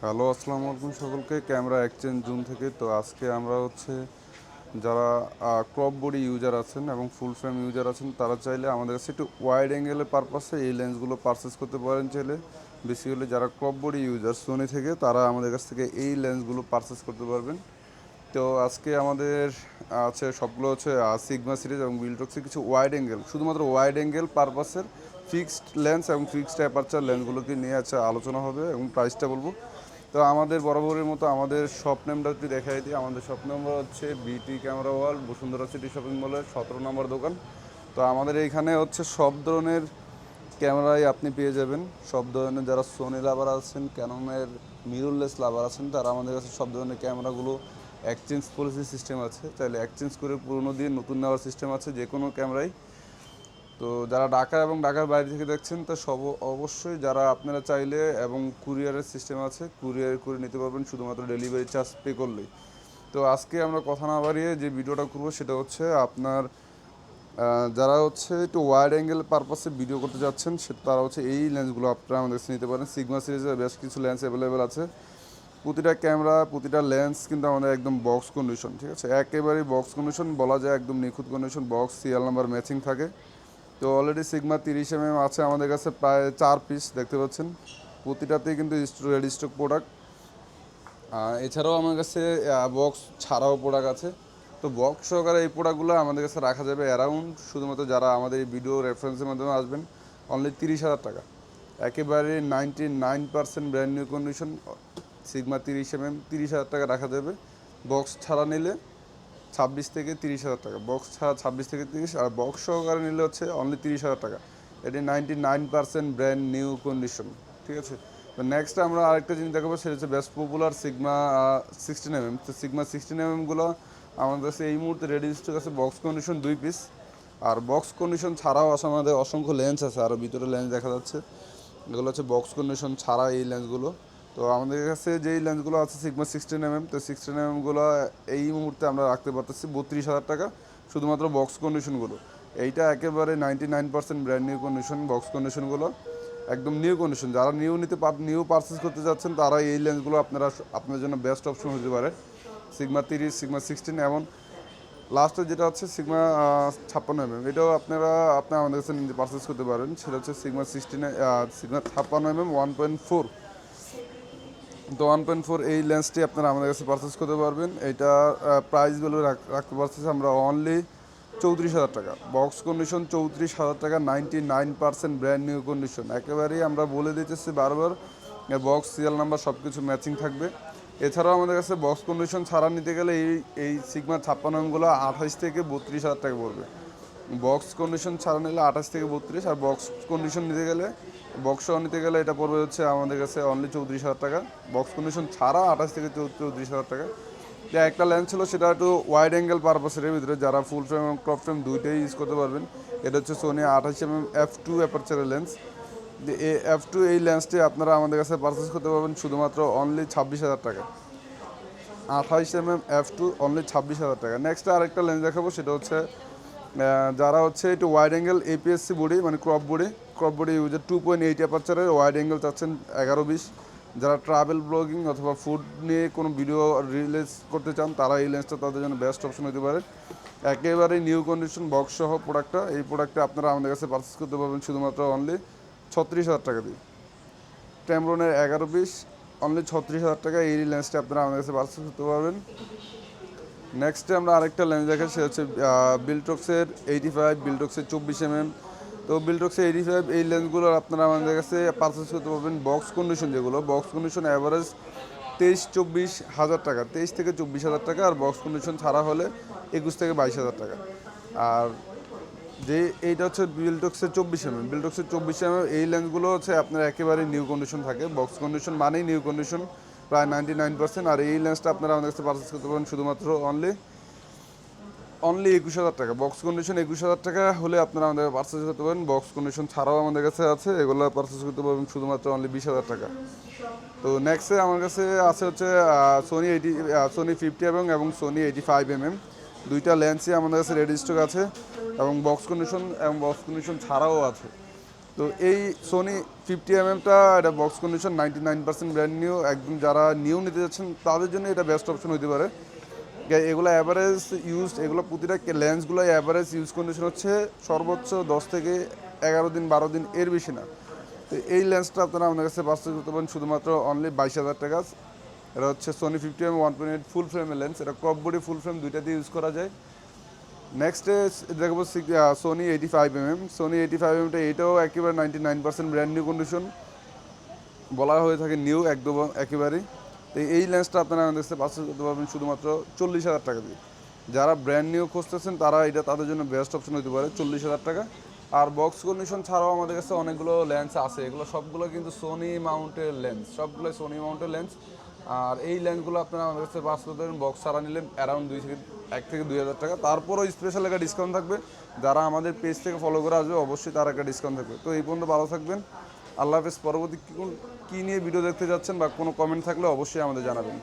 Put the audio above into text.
Hello, আসসালামু আলাইকুম সকলকে। ক্যামেরা এক্সচেঞ্জ জুন থেকে। তো আজকে আমরা যারা ক্রপ বডি ইউজার আছেন এবং ফুল ফ্রেম ইউজার আছেন, তারা চাইলে আমাদের কাছে একটু ওয়াইড অ্যাঙ্গেলের পারপাসে এই লেন্সগুলো পারচেস করতে পারেন। চাইলে বেসিক্যালি যারা ক্রপ বডি ইউজার সোনি থেকে, তারা আমাদের কাছ থেকে এই লেন্সগুলো পারচেস করতে পারবেন। তো আজকে আমাদের সবগুলো সিগমা সিরিজ এবং বিল্টক্সের কিছু ওয়াইড অ্যাঙ্গেল, শুধুমাত্র ওয়াইড অ্যাঙ্গেল পারপাসের ফিক্সড লেন্স এবং ফিক্সড অ্যাপারচার লেন্সগুলোকে নিয়ে আলোচনা হবে এবং প্রাইসটা বলবো। তো আমাদের বরাবরের মতো আমাদের শপ নেমটা একটু দেখাই দিই। আমাদের শপ নম্বর হচ্ছে বিটি camera world, Bashundhara city shopping মলের 17 নম্বর দোকান। তো আমাদের এইখানে সব ধরনের ক্যামেরাই আপনি পেয়ে যাবেন। সব ধরনের যারা সোনি লাভার আছেন, ক্যাননের মিররলেস লাভার আছেন, তারা আমাদের কাছে সব ধরনের ক্যামেরাগুলো এক্সচেঞ্জ পলিসি সিস্টেম আছে। চাইলে এক্সচেঞ্জ করে পুরনো দিয়ে নতুন নেওয়ার সিস্টেম আছে যে কোনো ক্যামেরাই। তো যারা ঢাকা এবং ঢাকার বাইরে থেকে দেখছেন, তা অবশ্যই যারা আপনারা চাইলে এবং কুরিয়ারের সিস্টেম আছে, কুরিয়ার করে নিতে পারবেন শুধুমাত্র ডেলিভারি চার্জ পে করলেই। তো আজকে আমরা কথা না বাড়িয়ে যে ভিডিওটা করবো সেটা আপনার যারা একটু ওয়াইড অ্যাঙ্গেল পারপাসে ভিডিও করতে যাচ্ছেন, তারা এই লেন্সগুলো আপনারা আমাদের কাছে নিতে পারেন। সিগমা সিরিজের বেশ কিছু লেন্স অ্যাভেলেবেল আছে। প্রতিটা ক্যামেরা, প্রতিটা লেন্স কিন্তু আমাদের একদম বক্স কন্ডিশন, ঠিক আছে, একেবারেই বক্স কন্ডিশন বলা যায়, একদম নিখুঁত condition. Box serial number matching থাকে। তো অলরেডি সিগমা 30mm আছে আমাদের কাছে প্রায় 4 পিস দেখতে পাচ্ছেন। প্রতিটাতেই কিন্তু রেডি স্টক প্রোডাক্ট। এছাড়াও আমার কাছে বক্স ছাড়াও প্রোডাক্ট আছে। তো বক্স সহকারে এই প্রোডাক্টগুলো আমাদের কাছে রাখা যাবে অ্যারাউন্ড, শুধুমাত্র যারা আমাদের এই ভিডিও রেফারেন্সের মাধ্যমে আসবেন, অনলি 30,000 টাকা। একেবারে 99% brand new condition sigma 30mm 30,000 টাকা রাখা যাবে। বক্স ছাড়া নিলে 26 থেকে 30,000 টাকা। বক্স ছাড়া 26 থেকে 30, আর বক্স সহকারে নিলে অনলি 30,000 টাকা। এটি 99% ব্র্যান্ড নিউ কন্ডিশন, ঠিক আছে। তো নেক্সট আমরা আরেকটা জিনিস দেখাবো, সেটা হচ্ছে বেস্ট পপুলার সিগমা 16mm। তো সিগমা 16mm আমাদের কাছে এই মুহূর্তে রেডি স্টক আছে বক্স কন্ডিশন 2 পিস। আর বক্স কন্ডিশন ছাড়াও আমাদের অসংখ্য লেন্স আছে, আরও ভিতরে লেন্স দেখা যাচ্ছে। এগুলো বক্স কন্ডিশন ছাড়া এই লেন্সগুলো। তো আমাদের কাছে যেই লেন্সগুলো আছে সিগমা 16mm, তো 16mmগুলো এই মুহূর্তে আমরা রাখতে পারতেছি 32,000 টাকা, শুধুমাত্র বক্স কন্ডিশনগুলো। এইটা একেবারে 99% ব্র্যান্ড নিউ কন্ডিশন। বক্স কন্ডিশনগুলো একদম নিউ কন্ডিশন। যারা নিউ পারচেস করতে যাচ্ছেন, তারা এই লেন্সগুলো আপনার জন্য বেস্ট অপশন হতে পারে। সিগমা 30, সিগমা 16, এমন লাস্টে যেটা সিগমা 56mm, এটাও আপনারা আমাদের কাছে পারচেস করতে পারেন। সেটা সিগমা 16, সিগমা 56mm 1.4। তো 1.4 এই লেন্সটি আপনারা আমাদের কাছে পারচেস করতে পারবেন। এটা প্রাইস ভ্যালু রাখতে পারতেছি আমরা অনলি 34,000 টাকা। বক্স কন্ডিশন 34,000 টাকা, 99% ব্র্যান্ড নিউ কন্ডিশন। একেবারেই আমরা বলে দিতেছি বারবার, বক্স সিরিয়াল নাম্বার সব কিছু ম্যাচিং থাকবে। এছাড়াও আমাদের কাছে বক্স কন্ডিশন ছাড়া নিতে গেলে এই সিগমা 56mm 28 থেকে 32,000 টাকা পড়বে। বক্স কন্ডিশন ছাড়া নিলে 28 থেকে 32, আর বক্স কন্ডিশন নিতে গেলে এটা পড়বে আমাদের কাছে অনলি 34,000 টাকা। বক্স কন্ডিশন ছাড়া 28 থেকে 34,000 টাকা। যে একটা লেন্স ছিল, সেটা একটু ওয়াইড অ্যাঙ্গেল পারপাসের ভিতরে, যারা ফুল ফ্রেম এবং ক্রপ ফ্রেম দুইটাই ইউজ করতে পারবেন। এটা সোনি 28mm f2 অ্যাপারচারের লেন্স। যে f2 এই লেন্সটি আপনারা আমাদের কাছে পারচেস করতে পারবেন শুধুমাত্র অনলি 26,000 টাকা। 28mm f2 অনলি 26,000 টাকা। নেক্সট আরেকটা লেন্স দেখাবো, সেটা যারা একটু ওয়াইড অ্যাঙ্গেল এপিএসসি বডি, মানে ক্রপ বডি ইউজার 2.8 অ্যাপারচারের ওয়াইড অ্যাঙ্গেল চাচ্ছেন 11-20, যারা ট্রাভেল ব্লগিং অথবা ফুড নিয়ে কোনো ভিডিও রিলিজ করতে চান, তারা এই লেন্সটা তাদের জন্য বেস্ট অপশন হতে পারে। একেবারেই নিউ কন্ডিশন বক্স সহ প্রোডাক্টটা। এই প্রোডাক্টটা আপনারা আমাদের কাছে পারচেস করতে পারবেন শুধুমাত্র অনলি 36,000 টাকা দিয়ে। ট্যামরনের 11-20 অনলি 36,000 টাকা। এই লেন্সটা আপনারা আমাদের কাছে পারচেস করতে পারবেন। নেক্সটে আমরা আরেকটা লেন্স দেখাই, সে বিল্টক্সের 85, বিল্টক্সের 24mm। তো বিল্টক্সের 85 এই লেন্সগুলো আপনারা আমাদের কাছে পারচেস করতে পারবেন বক্স কন্ডিশন, যেগুলো বক্স কন্ডিশন অ্যাভারেজ 23-24 হাজার টাকা, 23 থেকে 24,000 টাকা। আর বক্স কন্ডিশন ছাড়া হলে 21 থেকে 22,000 টাকা। আর এইটা বিল্টক্সের 24mm এই লেন্সগুলো আপনার একেবারে নিউ কন্ডিশন থাকে। বক্স কন্ডিশন মানেই নিউ কন্ডিশন প্রায় 99%। আর এই লেন্সটা আপনারা আমাদের কাছে পারচেস করতে পারেন শুধুমাত্র অনলি 21,000 টাকা। বক্স কন্ডিশন 21,000 টাকা হলে আপনারা আমাদের পারচেস করতে পারেন। বক্স কন্ডিশন ছাড়াও আমাদের কাছে আছে, এগুলো পারচেস করতে পারবেন শুধুমাত্র অনলি 20,000 টাকা। তো নেক্সটে আমার কাছে আছে সোনি 50 এবং সোনি 85mm দুইটা লেন্সই আমাদের কাছে রেডি স্টক আছে, এবং বক্স কন্ডিশন ছাড়াও আছে। তো এই সোনি 50mm এটা বক্স কন্ডিশন 99% ব্র্যান্ড নিউ, একদম যারা নিউ নিতে যাচ্ছেন তাদের জন্য এটা বেস্ট অপশন হতে পারে। এগুলো অ্যাভারেজ ইউজড, এগুলো প্রতিটা লেন্সগুলো অ্যাভারেজ ইউজ কন্ডিশন হচ্ছে সর্বোচ্চ 10 থেকে 11 দিন 12 দিন, এর বেশি না। তো এই লেন্সটা আপনারা আমাদের কাছে পারচেজ করতে পারেন শুধুমাত্র অনলি 22,000 টাকা। এটা হচ্ছে সোনি 50mm 1.8 ফুল ফ্রেমের লেন্স, এটা ক্রপ বডি ফুল ফ্রেম দুইটাতে ইউজ করা যায়। নেক্সট দেখবো সোনি 85mm। সোনি 85mm এটাও একেবারে 99% ব্র্যান্ড নিউ কন্ডিশন, বলা হয়ে থাকে নিউ একদম একেবারেই। তো এই লেন্সটা আপনারা আমাদের কাছে পারচেজ করতে পারবেন শুধুমাত্র 40,000 টাকা দিয়ে। যারা ব্র্যান্ড নিউ খুঁজতেছেন তারা এটা তাদের জন্য বেস্ট অপশন হতে পারে 40,000 টাকা। আর বক্স কন্ডিশন ছাড়াও আমাদের কাছে অনেকগুলো লেন্স আছে, এগুলো সবগুলো কিন্তু সোনি মাউন্টের লেন্স, সবগুলো সোনি মাউন্টের লেন্স। আর এই লেন্সগুলো আপনারা আমাদের কাছে পাস করতে পারেন বক্স ছাড়া নিলে অ্যারাউন্ড 1 থেকে 2 হাজার টাকা। তারপরও স্পেশাল একটা ডিসকাউন্ট থাকবে, যারা আমাদের পেজ থেকে ফলো করে আসবে অবশ্যই তার একটা ডিসকাউন্ট থাকবে। তো এই পর্যন্ত ভালো থাকবেন, আল্লাহ হাফেজ। পরবর্তী কী নিয়ে ভিডিও দেখতে যাচ্ছেন বা কোনো কমেন্ট থাকলে অবশ্যই আমাদের জানাবেন।